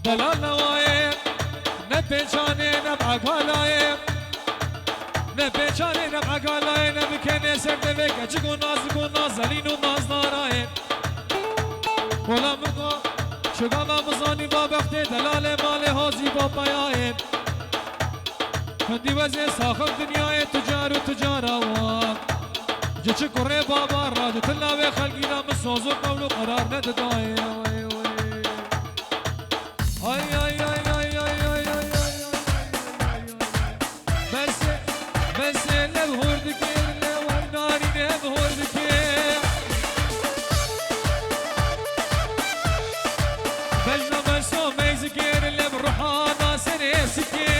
دلال نوایم نه پیچانه نه بگالایم نه پیچانه نه بگالایم نه بکنه سرده بگه چگو نازلین و نازدارایم مولا مگو شگالا مزانی با بخت دلال مال حاضی با پیایم کندی وزی ساخم دنیای تجار و تجاراوام جچه کره بابا را جو تلاوی خلقی نام سوز و قول و قرار نددای آی آی آی آی آی آی آی بس نبهور دکیر لور ناری نبهور دکیر بجنا بسو میزگیر لب روحانا سری سکیر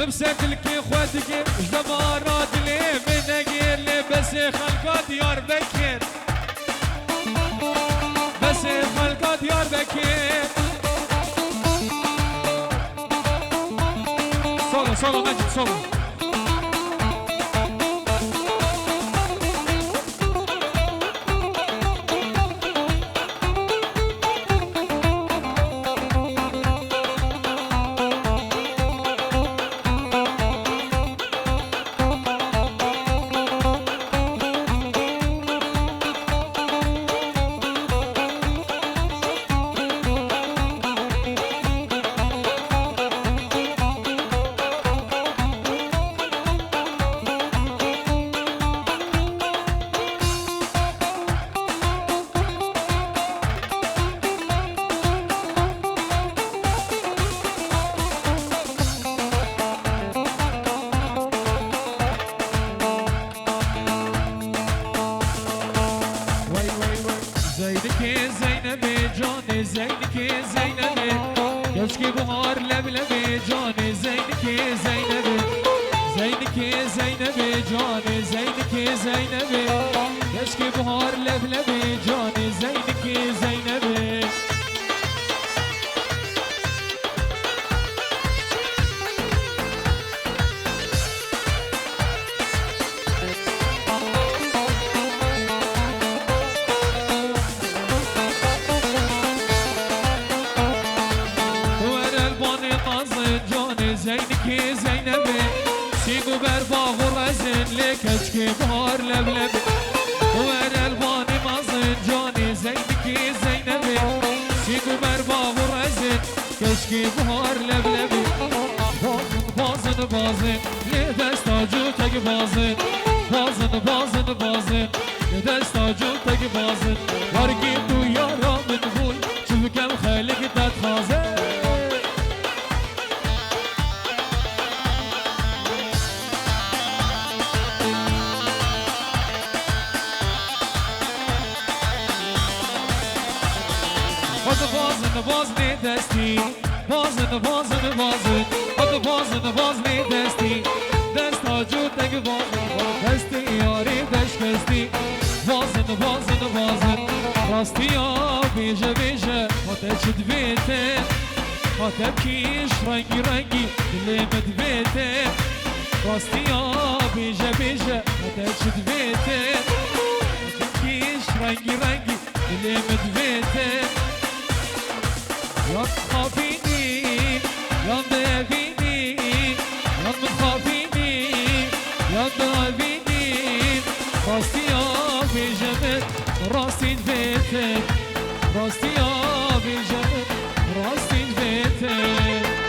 بمسك لكي خواتك جدمارات لي من نقير لي بس خلقات يار بكير بس خلقات يار بكير صولو مجد صولو كشكي بهار لبلبي جاني زينك زينبي زينك زينبي جاني زينك زينبي كشكي بهار لبلبي جاني زينك زينبي زينك زينبي سيقو برباغ ورزن لكشكي بهار لبلبي وين الباني مازن جاني زينك زينبي سيقو برباغ ورزن كشكي بهار لبلبي بازن بازن لدستا جوتك بازن بازن بازن بازن لدستا جوتك بازن وارقي تو يارا من بول شوفكم خالق تتخازن بازن بازن دستی بازن بازن بازن خود بازن بازن دستی دست آجود تگ بازن دستی یاری دشکستی بازن بازن بازن راستی یا بیجه بیجه خاطر چد بیته خاطر کیش رنگی رنگی دلمت بیته راستی یا بیجه بیجه خاطر چد بیته خاطر کیش رنگی رنگی دلمت بیته يا تخافيني يا مدافيني يا مخافيني يا مدافيني راستي يا بجمل راستي بيتك راستي يا بجمل راستي بيتك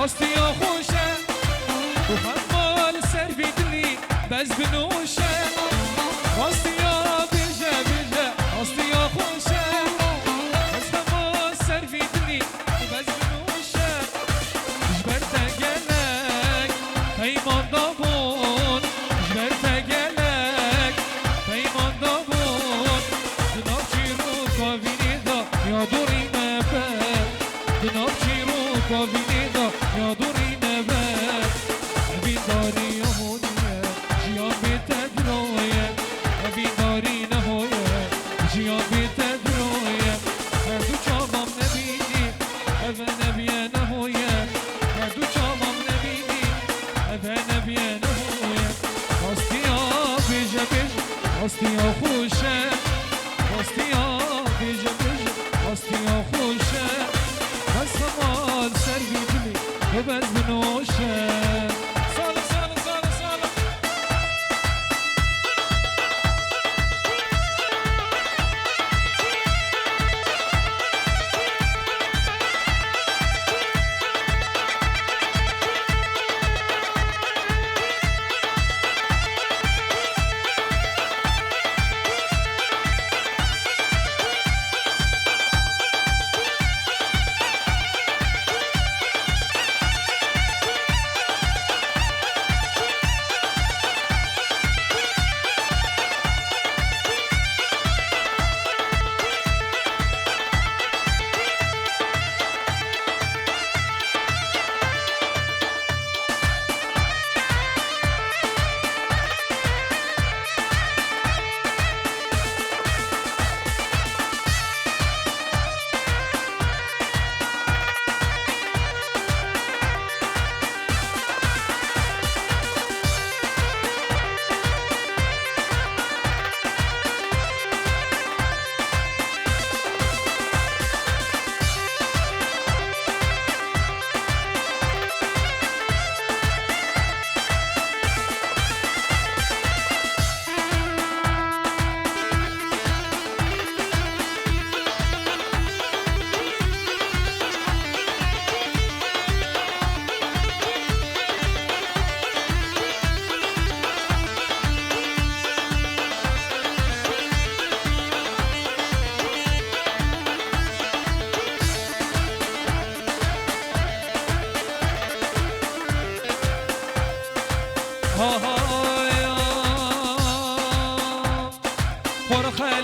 راستي خوشه و خمال سر بدلی بز بنوشه راستي بیجه بیجه راستي خوشه بز خمال سر بدلی بز بنوشه جبر تگلک پیمان دابون جبر تگلک پیمان دابون جناب چی رو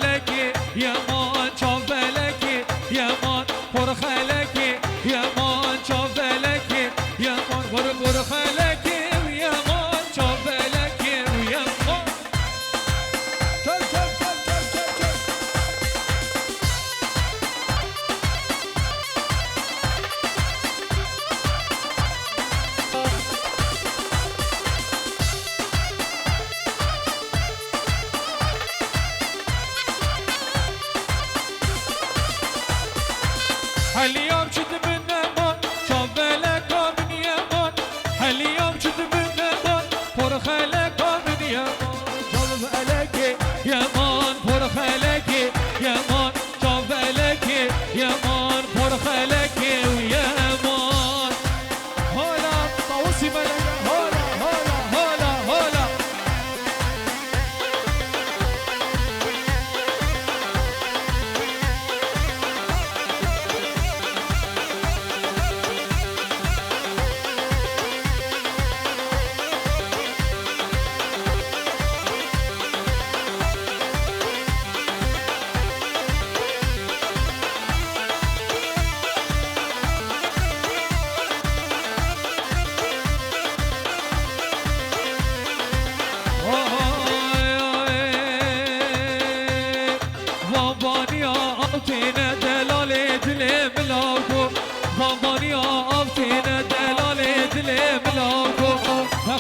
خلکی یمان چاو بلکی یمان پر خلکی یمان چاو بلکی یمان پر خلکی یمان چاو بلکی یمان چل چل چل چل چل چل اليوم شد من نمان شاف لك من يمان اليوم شد من نمان فرخ لك من يمان شاف لك يمان فرخ لك يمان شاف لك يمان فرخ لك ويمان هلا طوسي ملك هلا هلا هلا هلا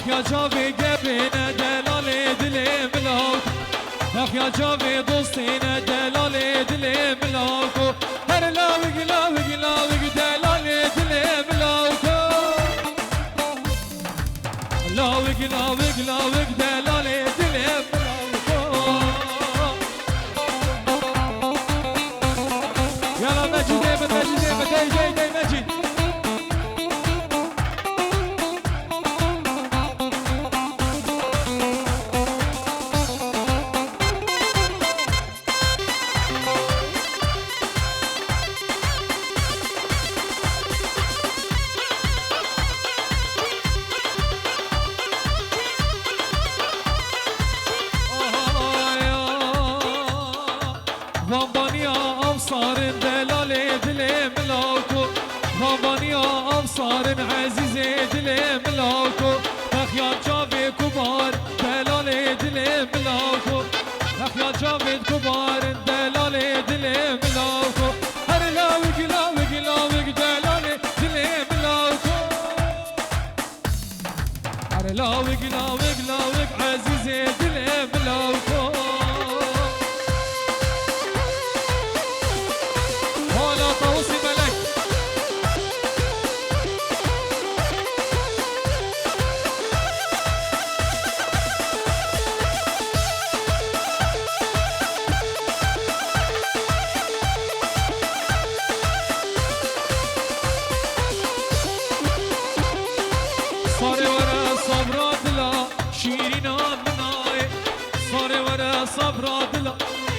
يا جاوي قبينا دلالي دلي ملاك يا جاوي دوستينا دلالي دلي ملاك هر لاوق لاوق لاوق دلالي دلي ملاك لاوق لاوق لاوق دلالي دلي ملاك يلا مجيد مجيد مجيد مجيد صار عزيز دلي ملاكو اخيا جاويد كبار دلالي دلي ملاكو اخيا جاويد كبار دلالي دلي ملاكو هر لاوق لاوق لاوق دلالي دلي ملاكو هر لاوق لاوق لاوق عزيز دلي ملاكو هلا طوسي ملك صبرا دلا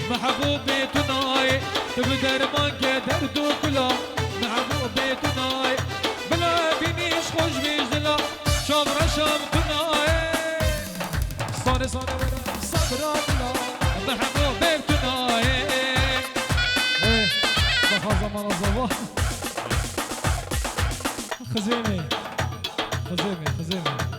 محبوبي تناي تقدر ما قدر دوكلا محبوبي تناي بلا بينيش خوش بيجدلا شامرا شام تناي صار صبرا دلا محبوبي تناي بخا زمان الصباح خزيمي خزيمي خزيمي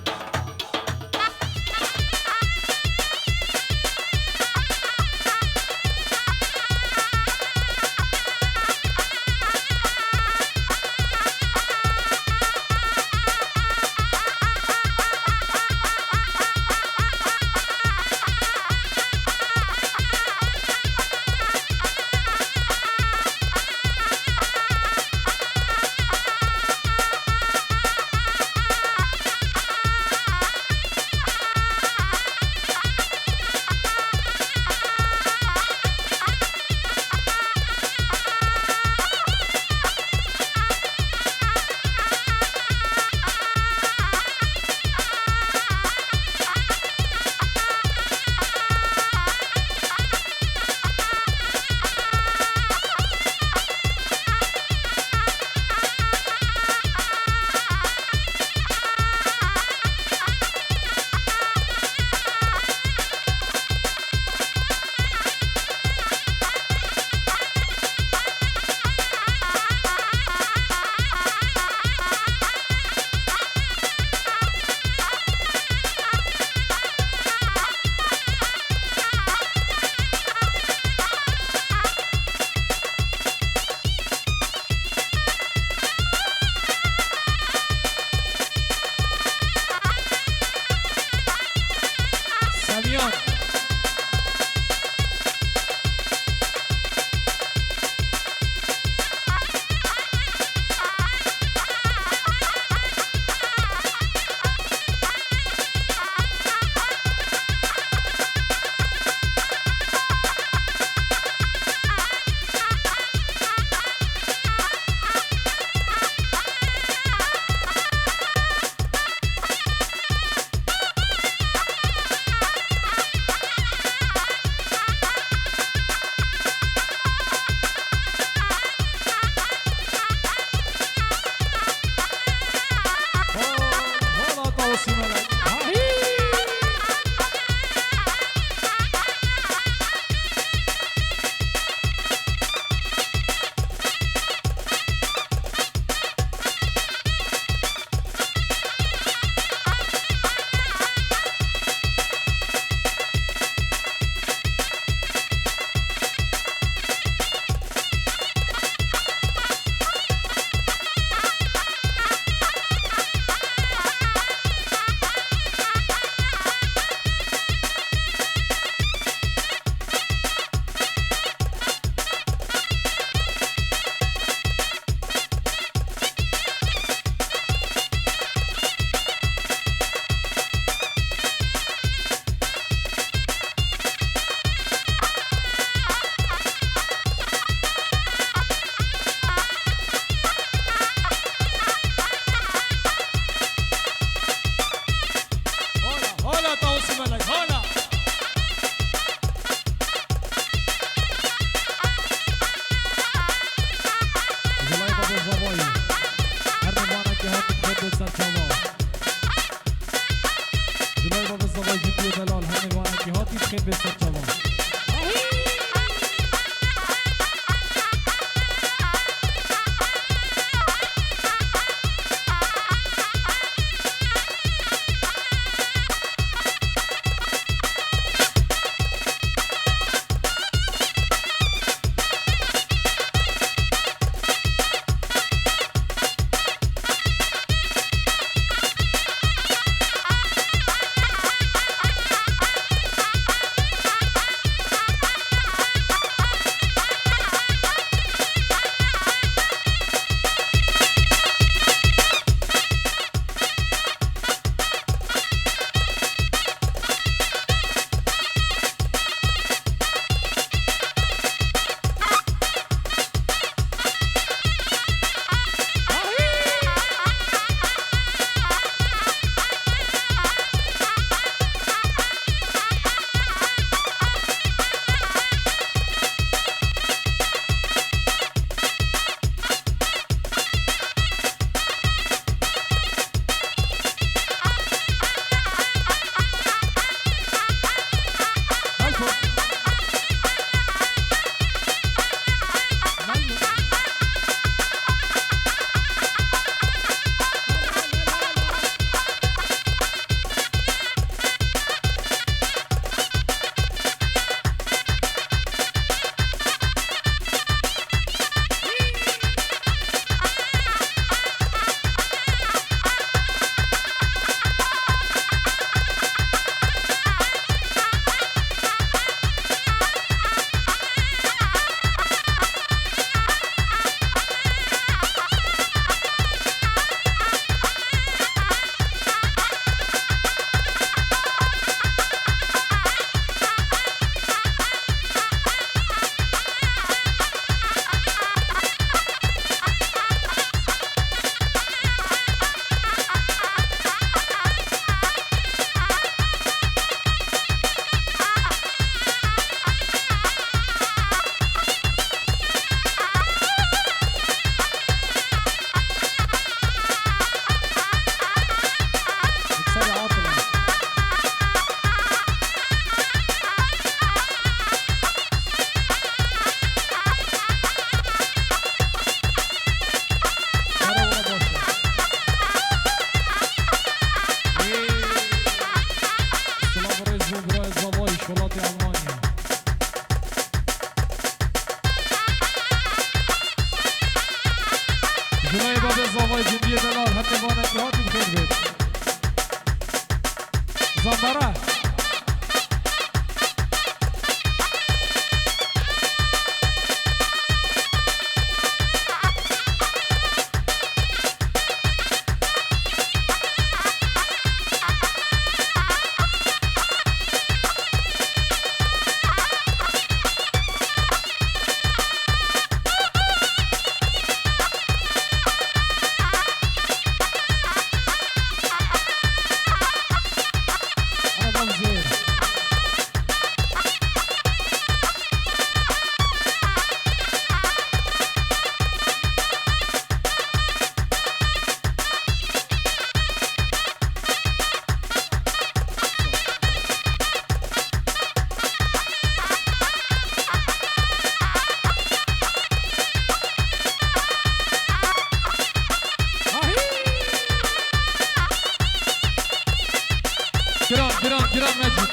جندية دلال هني بانا انتهات بخير بيت زنبرة جرام مجد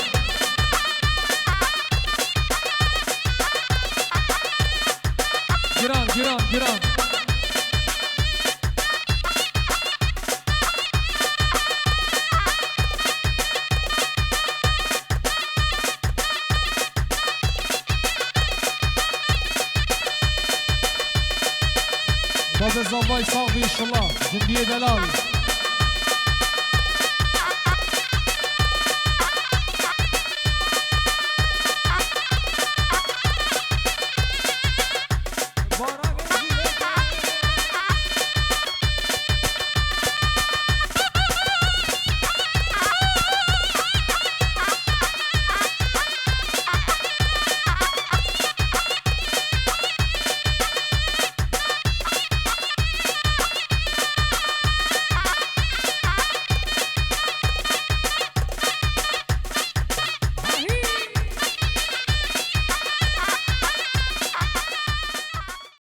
جرام باب الزنباي صافي ان شاء الله جندية دلال